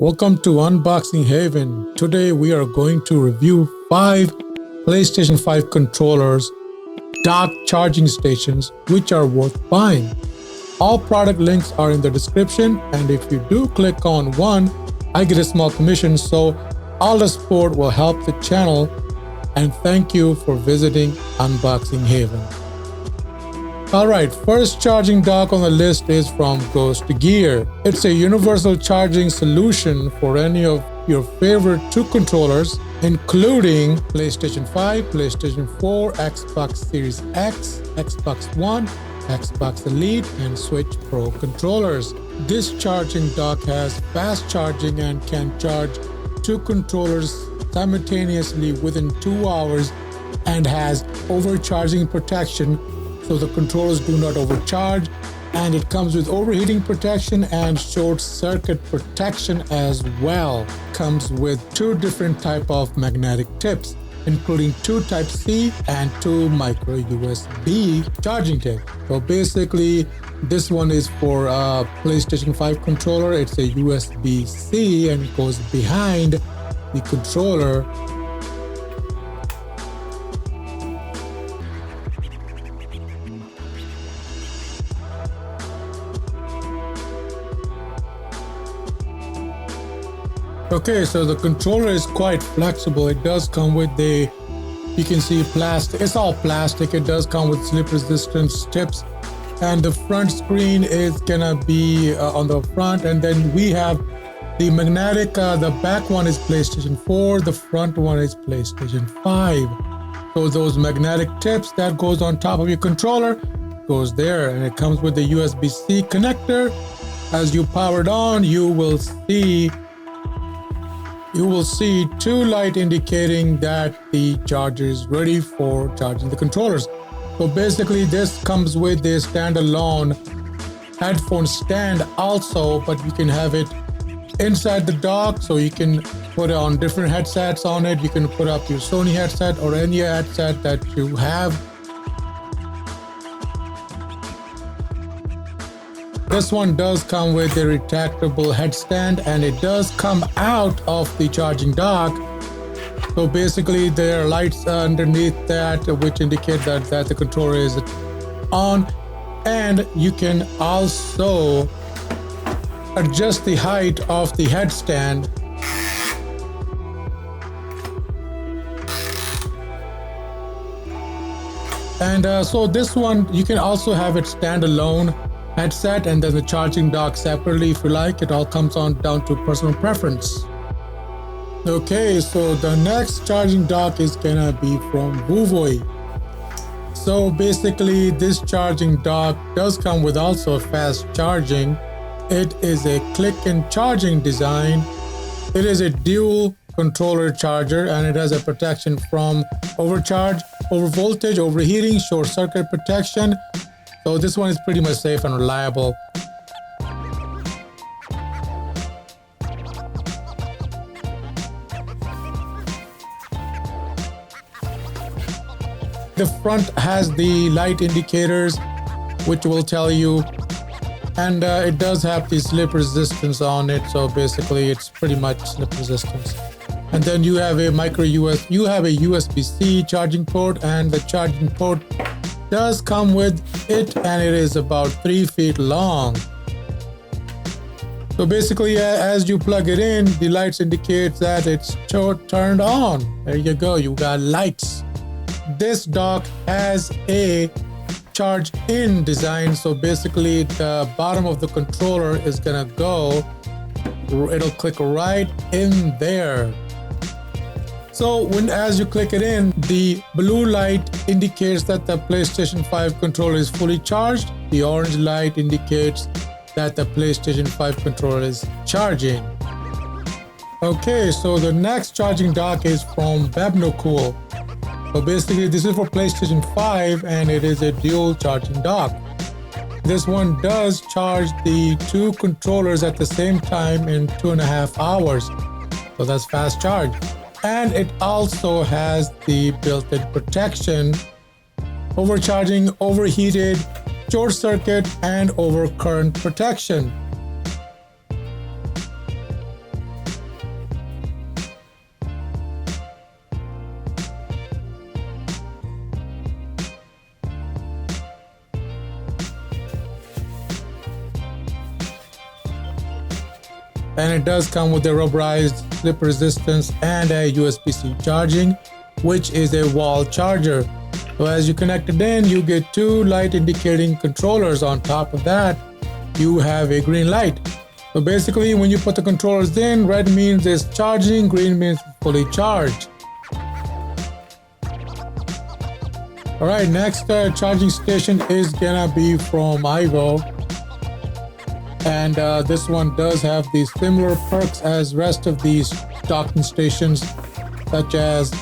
Welcome to Unboxing Haven. Today we are going to review 5 PlayStation 5 controllers, dock charging stations, which are worth buying. All product links are in the description, and if you do click on one, I get a small commission, so all the support will help the channel, and thank you for visiting Unboxing Haven. Alright, first charging dock on the list is from Ghost Gear. It's a universal charging solution for any of your favorite 2 controllers, including PlayStation 5, PlayStation 4, Xbox Series X, Xbox One, Xbox Elite, and Switch Pro controllers. This charging dock has fast charging and can charge 2 controllers simultaneously within 2 hours and has overcharging protection so the controllers do not overcharge, and it comes with overheating protection and short circuit protection as well. Comes with 2 different type of magnetic tips, including 2 Type-C and 2 micro USB charging tips. So basically this one is for a PlayStation 5 controller. It's a USB-C and it goes behind the controller. Okay, so the controller is quite flexible. It does come with you can see plastic. It's all plastic. It does come with slip resistance tips, and the front screen is gonna be on the front, and then we have the magnetic. The back one is PlayStation 4. The front one is PlayStation 5. So those magnetic tips that goes on top of your controller goes there, and it comes with the USB-C connector. As you power it on, you will see 2 lights indicating that the charger is ready for charging the controllers. So basically this comes with a standalone headphone stand also, but you can have it inside the dock, so you can put on different headsets on it. You can put up your Sony headset or any headset that you have. This one does come with a retractable headstand, and it does come out of the charging dock. So basically there are lights underneath that which indicate that the controller is on, and you can also adjust the height of the headstand. And so this one, you can also have it standalone headset and then the charging dock separately if you like. It all comes on down to personal preference. Okay, so the next charging dock is gonna be from Buvoy. So basically this charging dock does come with also fast charging. It is a click and charging design. It is a dual controller charger, and it has a protection from overcharge, overvoltage, overheating, short circuit protection. So this one is pretty much safe and reliable. The front has the light indicators which will tell you, and it does have the slip resistance on it, so basically it's pretty much slip resistance. And then you have a USB-C charging port, and the charging port does come with it, and it is about 3 feet long. So basically as you plug it in, the lights indicate that it's turned on. There you go, you got lights. This dock has a charge in design, so basically the bottom of the controller is gonna go, it'll click right in there. So as you click it in, the blue light indicates that the PlayStation 5 controller is fully charged. The orange light indicates that the PlayStation 5 controller is charging. Okay, so the next charging dock is from Babnocool. So basically this is for PlayStation 5, and it is a dual charging dock. This one does charge the 2 controllers at the same time in 2.5 hours. So that's fast charge. And it also has the built-in protection, overcharging, overheated, short circuit, and overcurrent protection. and it does come with a rubberized slip resistance and a USB-C charging, which is a wall charger. So as you connect it in, you get two light indicating controllers. On top of that, you have a green light. So basically, when you put the controllers in, red means it's charging, green means fully charged. All right, next charging station is gonna be from Ivo, and this one does have the similar perks as rest of these docking stations, such as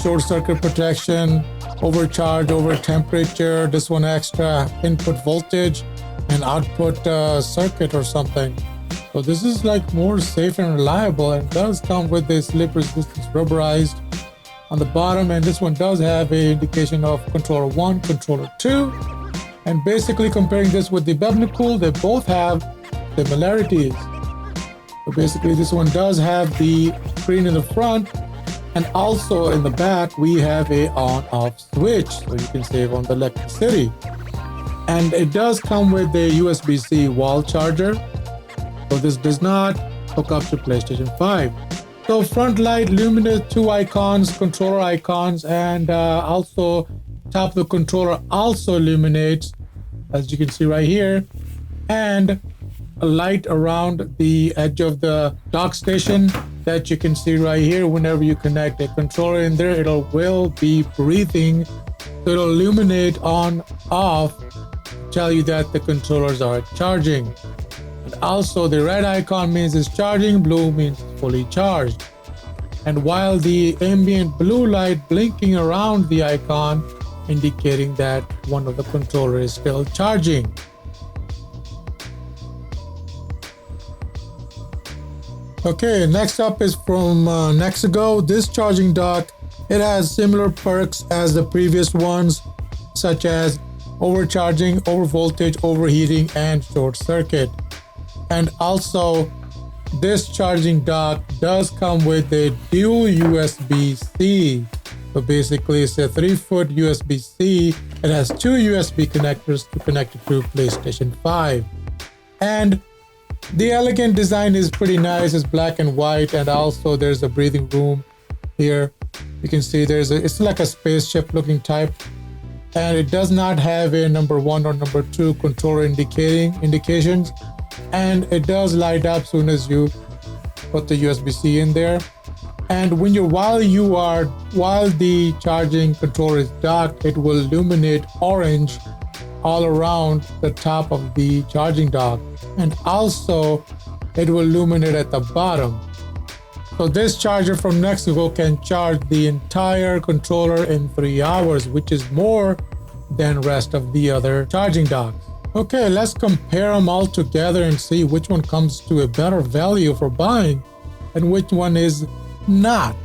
short circuit protection, overcharge, over temperature. This one extra input voltage and output circuit or something. So this is like more safe and reliable, and does come with a slip resistance rubberized on the bottom, and this one does have a indication of controller 1, controller 2. And basically comparing this with the Babnocool, they both have similarities. So basically this one does have the screen in the front, and also in the back we have a on-off switch, so you can save on the electricity. And it does come with a USB-C wall charger, so this does not hook up to PlayStation 5. So front light illuminates two icons, controller icons, and also top of the controller also illuminates, as you can see right here, and a light around the edge of the dock station that you can see right here. Whenever you connect a controller in there, it will be breathing, so it'll illuminate on, off, tell you that the controllers are charging. And also the red icon means it's charging, blue means fully charged. And while the ambient blue light blinking around the icon, indicating that one of the controllers is still charging. Okay, next up is from Nexigo. This charging dock, it has similar perks as the previous ones, such as overcharging, overvoltage, overheating, and short circuit. And also, this charging dock does come with a dual USB-C. So basically, it's a 3-foot USB-C. It has two USB connectors to connect it to PlayStation 5. And the elegant design is pretty nice. It's black and white, and also there's a breathing room here. You can see it's like a spaceship looking type. And it does not have a number 1 or number 2 controller indications. And it does light up soon as you put the USB-C in there. And while the charging controller is docked, it will illuminate orange all around the top of the charging dock, and also it will illuminate at the bottom. So this charger from Nexigo can charge the entire controller in 3 hours, which is more than rest of the other charging docks. Okay, let's compare them all together and see which one comes to a better value for buying and which one is not.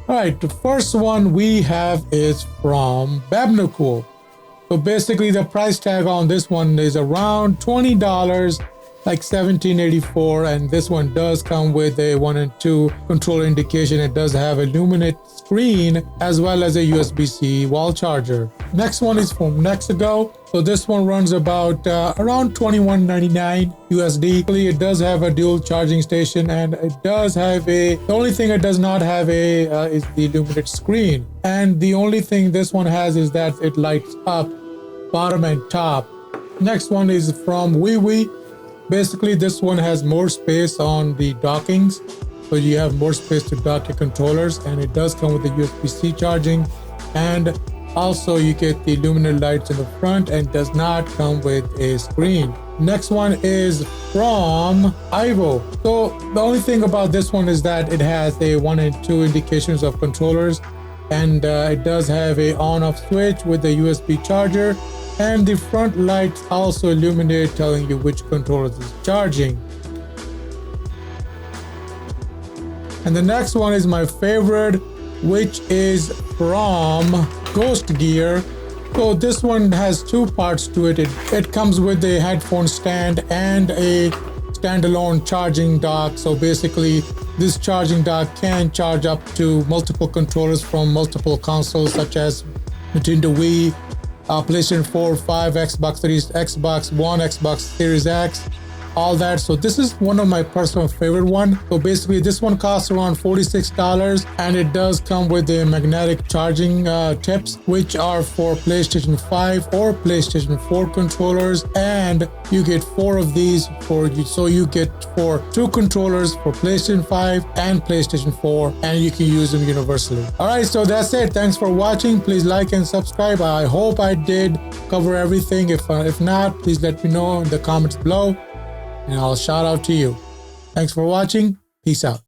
All right, the first one we have is from Babnocool. So basically the price tag on this one is around $20, like $17.84, and this one does come with a 1 and 2 controller indication. It does have a luminate screen as well as a USB-C wall charger. Next one is from Nexigo. So this one runs about around $21.99 USD. It does have a dual charging station, and it does have the only thing it does not have is the illuminate screen. And the only thing this one has is that it lights up bottom and top. Next one is from Buvoy. Basically, this one has more space on the dockings, so you have more space to dock your controllers, and it does come with the USB-C charging, and also you get the illuminated lights in the front, and does not come with a screen. Next one is from Ivo. So the only thing about this one is that it has a 1 and 2 indications of controllers, and it does have a on-off switch with a USB charger, and the front lights also illuminate, telling you which controller is charging. And the next one is my favorite, which is from Ghost Gear. So this one has 2 parts to it. It comes with a headphone stand and a standalone charging dock. So basically, this charging dock can charge up to multiple controllers from multiple consoles, such as Nintendo Wii, PlayStation 4, 5, Xbox Series, Xbox One, Xbox Series X, all that. So this is one of my personal favorite one. So basically this one costs around $46 and it does come with the magnetic charging tips, which are for PlayStation 5 or PlayStation 4 controllers, and you get 4 of these for you. So you get for 2 controllers for PlayStation 5 and PlayStation 4, and you can use them universally. All right, so that's it. Thanks for watching. Please like and subscribe. I hope I did cover everything. If not, please let me know in the comments below and I'll shout out to you. Thanks for watching. Peace out.